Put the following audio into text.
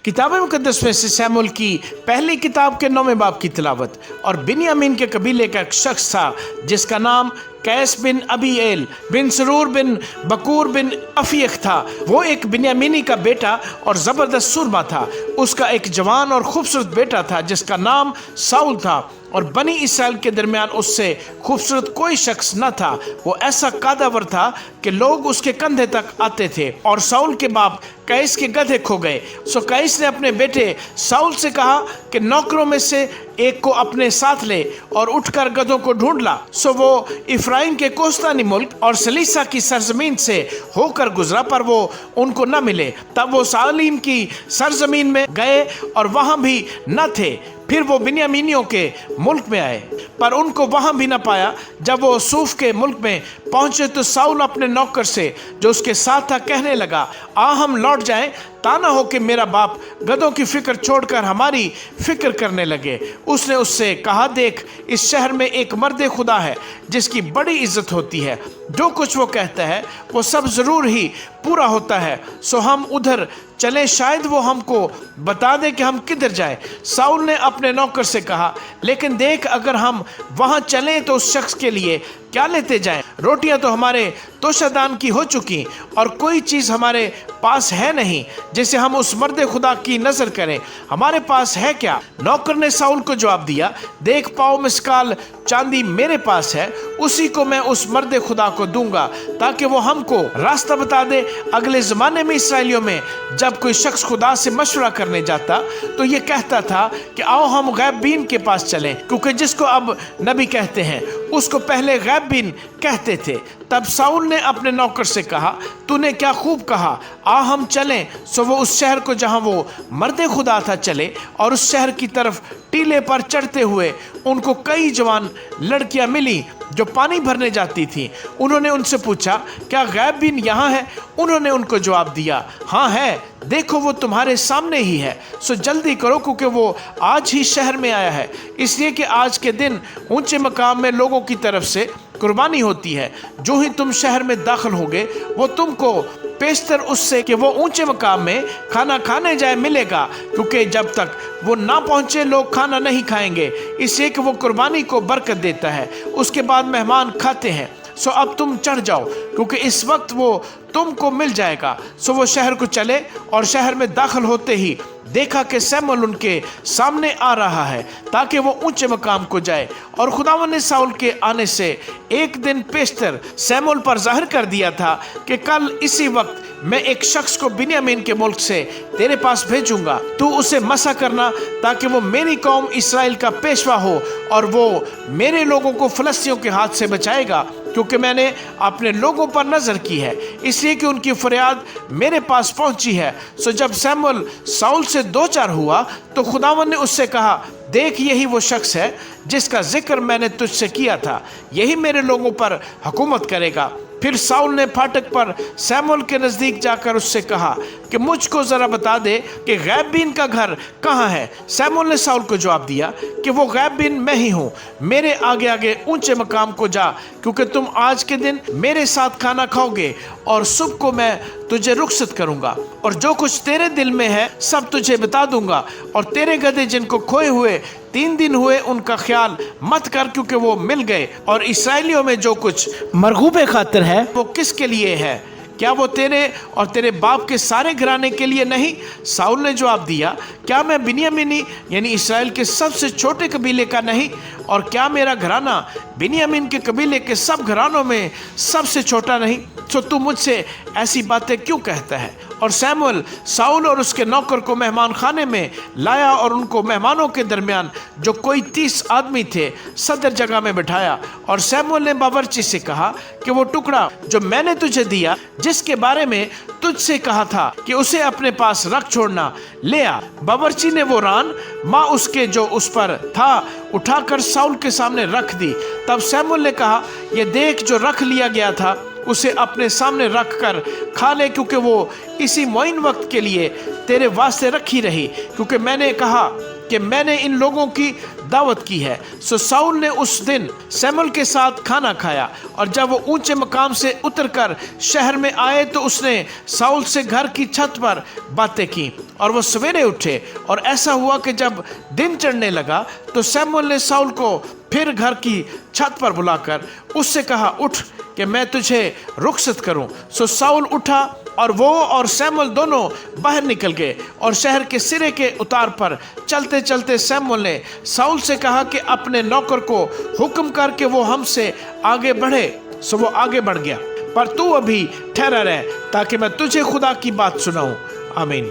किताब मुकद्दस में से सैमुअल की पहली किताब के 9वें बाब की तिलावत। और बिन्यामीन के कबीले का एक शख्स था जिसका नाम कैस बिन अबीएल बिन सरूर बिन बकूर बिन अफीक था। वो एक बिन्यामीनी का बेटा और ज़बरदस्त सुरमा था। उसका एक जवान और खूबसूरत बेटा था जिसका नाम साउल था, और बनी इसराइल के दरमियान उससे खूबसूरत कोई शख्स न था। वो ऐसा कादावर था कि लोग उसके कंधे तक आते थे। और साउल के बाप कैस के गधे खो गए। सो कैस ने अपने बेटे साउल से कहा कि नौकरों में से एक को अपने साथ ले और उठकर गधों को ढूंढ ला। सो वो इफ्राइम के कोस्तानी मुल्क और सलीसा की सरजमीन से होकर गुजरा, पर वो उनको न मिले। तब वो सालीम की सरजमीन में गए और वहां भी न थे। फिर वो बिन्यामीनियों के मुल्क में आए, पर उनको वहां भी न पाया। जब वो सूफ के मुल्क में पहुंचे तो साउल अपने नौकर से जो उसके साथ था कहने लगा, आ हम लौट जाएं, ता ना हो कि मेरा बाप गधों की फिक्र छोड़कर हमारी फिक्र करने लगे। उसने उससे कहा, देख, इस शहर में एक मर्द खुदा है जिसकी बड़ी इज्जत होती है। जो कुछ वो कहता है वो सब जरूर ही पूरा होता है। सो हम उधर चले, शायद वो हमको बता दे कि हम किधर जाएं। साउल ने अपने नौकर से कहा, लेकिन देख, अगर हम वहां चलें तो उस शख्स के लिए क्या लेते जाएं? रोटियां तो हमारे तोशादान की हो चुकी और कोई चीज़ हमारे पास है नहीं जिसे हम उस मर्द खुदा की नज़र करें। हमारे पास है क्या? नौकर ने साउल को जवाब दिया, देख, पाओ मिस्काल चांदी मेरे पास है, उसी को मैं उस मर्द खुदा को दूंगा ताकि वो हमको रास्ता बता दे। अगले ज़माने में इसराइलियों में जब कोई शख्स खुदा से मशवरा करने जाता तो ये कहता था कि आओ हम गैबीन के पास चलें, क्योंकि जिसको अब नबी कहते हैं उसको पहले गैबीन कहते थे। तब साउल ने अपने नौकर से कहा, तूने क्या खूब कहा, आ हम चलें। सो वो उस शहर को जहाँ वो मर्द खुदा था चले, और उस शहर की तरफ टीले पर चढ़ते हुए उनको कई जवान लड़कियां मिली जो पानी भरने जाती थी। उन्होंने उनसे पूछा, क्या गैबीन यहाँ है? उन्होंने उनको जवाब दिया, हाँ है, देखो वो तुम्हारे सामने ही है। सो जल्दी करो, क्योंकि वो आज ही शहर में आया है, इसलिए कि आज के दिन ऊंचे मकाम में लोगों की तरफ से कुर्बानी होती है। जो ही तुम शहर में दाखिल होगे वो तुमको पेशतर उससे कि वो ऊंचे मकाम में खाना खाने जाए मिलेगा, क्योंकि जब तक वो ना पहुंचे लोग खाना नहीं खाएंगे, इसलिए कि वो कुर्बानी को बरकत देता है। उसके बाद मेहमान खाते हैं। सो अब तुम चढ़ जाओ, क्योंकि इस वक्त वो तुमको मिल जाएगा। सो वो शहर को चले, और शहर में दाखिल होते ही देखा कि सैमुअल उनके सामने आ रहा है ताकि वो ऊंचे मकाम को जाए। और खुदावंद ने साउल के आने से एक दिन पेशतर सैमुअल पर जाहिर कर दिया था कि कल इसी वक्त मैं एक शख्स को बिन्यामीन के मुल्क से तेरे पास भेजूंगा। तू उसे मसा करना ताकि वो मेरी कौम इसराइल का पेशवा हो, और वो मेरे लोगों को फलस्तियों के हाथ से बचाएगा, क्योंकि मैंने अपने लोगों पर नजर की है, इसलिए कि उनकी फरियाद मेरे पास पहुंची है। सो जब सैमुअल साउल से दो चार हुआ तो खुदावंद ने उससे कहा, देख, यही वो शख्स है जिसका जिक्र मैंने तुझसे किया था, यही मेरे लोगों पर हुकूमत करेगा। फिर साउल ने फाटक पर सैमुअल के नज़दीक जाकर उससे कहा कि मुझको ज़रा बता दे कि गैबीन का घर कहाँ है। सैमुअल ने साउल को जवाब दिया कि वो गैबीन मैं ही हूँ, मेरे आगे आगे ऊंचे मकाम को जा, क्योंकि तुम आज के दिन मेरे साथ खाना खाओगे और सुबह को मैं तुझे रुखसत करूँगा, और जो कुछ तेरे दिल में है सब तुझे बता दूंगा। और तेरे गधे जिनको खोए हुए 3 दिन हुए उनका ख्याल मत कर, क्योंकि वो मिल गए। और इसराइलियों में जो कुछ मरगूबे खातिर है वो किसके लिए है? क्या वो तेरे और तेरे बाप के सारे घराने के लिए नहीं? साउल ने जवाब दिया, क्या मैं बिन्यामीनी यानी इसराइल के सबसे छोटे कबीले का नहीं? और क्या मेरा घराना बिन्यामीन के कबीले के सब घरानों में सबसे छोटा नहीं? तो तू मुझसे ऐसी बातें क्यों कहता है? और सैमुअल साउल और उसके नौकर को मेहमान खाने में लाया, और उनको मेहमानों के दरमियान जो कोई 30 आदमी थे सदर जगह में बिठाया। और सैमुअल ने बावर्ची से कहा कि वो टुकड़ा जो मैंने तुझे दिया, जिसके बारे में तुझसे कहा था कि उसे अपने पास रख छोड़ना, ले आ। बावर्ची ने वो रान माँ उसके जो उस पर था उठाकर साउल के सामने रख दी। तब सैमुअल ने कहा, ये देख, जो रख लिया गया था उसे अपने सामने रख कर खा ले, क्योंकि वो इसी मुईन वक्त के लिए तेरे वास्ते रखी रही, क्योंकि मैंने कहा کہ میں نے ان لوگوں کی دعوت کی ہے۔ سو ساؤل نے اس دن سیمول کے ساتھ کھانا کھایا، اور جب وہ اونچے مقام سے اتر کر شہر میں آئے تو اس نے ساؤل سے گھر کی چھت پر باتیں کی، اور وہ سویرے اٹھے۔ اور ایسا ہوا کہ جب دن چڑھنے لگا تو سیمول نے ساؤل کو پھر گھر کی چھت پر بلا کر اس سے کہا، اٹھ کہ میں تجھے رخصت کروں۔ سو ساؤل اٹھا، اور وہ اور سیمول دونوں باہر نکل گئے، اور شہر کے سرے کے اتار پر چلتے چلتے سیمول نے ساؤل سے کہا کہ اپنے نوکر کو حکم کر کہ وہ ہم سے آگے بڑھے۔ سو وہ آگے بڑھ گیا، پر تو ابھی ٹھہرا رہ تاکہ میں تجھے خدا کی بات سناؤں۔ آمین۔